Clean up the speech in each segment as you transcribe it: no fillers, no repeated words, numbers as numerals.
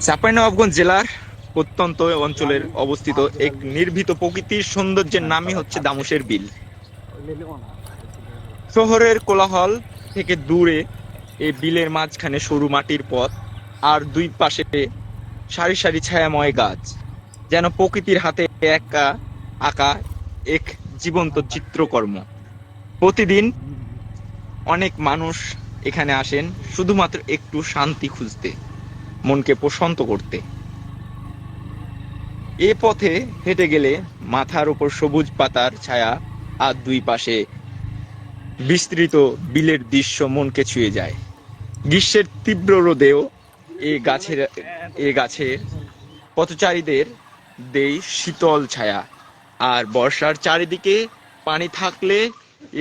চাঁপাইনবাবগঞ্জ জেলার প্রত্যন্ত অঞ্চলের অবস্থিত এক নির্ভীত প্রকৃতির সৌন্দর্যের নামই হচ্ছে দামুশের বিল। শহরের কোলাহল থেকে দূরে এই বিলের মাঝখানে সরু মাটির পথ, আর দুই পাশে সারি সারি ছায়াময় গাছ, যেন প্রকৃতির হাতে একা আঁকা এক জীবন্ত চিত্রকর্ম। প্রতিদিন অনেক মানুষ এখানে আসেন শুধুমাত্র একটু শান্তি খুঁজতে, মনকে প্রশান্ত করতে। এ পথে হেঁটে গেলে মাথার উপর সবুজ পাতার ছায়া, আর দুই পাশে বিস্তৃত বিলের দৃশ্য মনকে ছুঁয়ে যায়। গ্রীষ্মের তীব্র রোদেও এ গাছের পথচারীদের দেয় শীতল ছায়া, আর বর্ষার চারিদিকে পানি থাকলে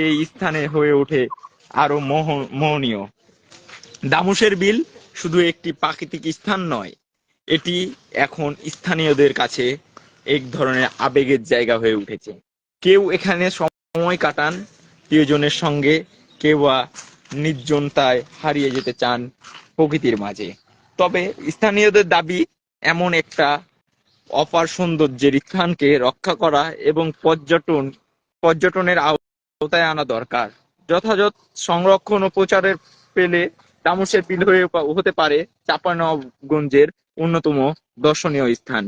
এই স্থানে হয়ে ওঠে আরো মোহনীয়। দামুশের বিল শুধু একটি প্রাকৃতিক স্থান নয়, এটি এখন স্থানীয়দের কাছে এক ধরনের আবেগের জায়গা হয়ে উঠেছে। কেউ এখানে সময় কাটান প্রিয়জনের সঙ্গে, কেউ বা নির্জনতায় হারিয়ে যেতে চান প্রকৃতির মাঝে। তবে স্থানীয়দের দাবি, এমন একটা অপার সৌন্দর্যের স্থানকে রক্ষা করা এবং পর্যটনের আওতায় আনা দরকার। যথাযথ সংরক্ষণ ও প্রচারের পেলে দামুশের বিল হতে পারে চাঁপাইনবাবগঞ্জের অন্যতম দর্শনীয় স্থান।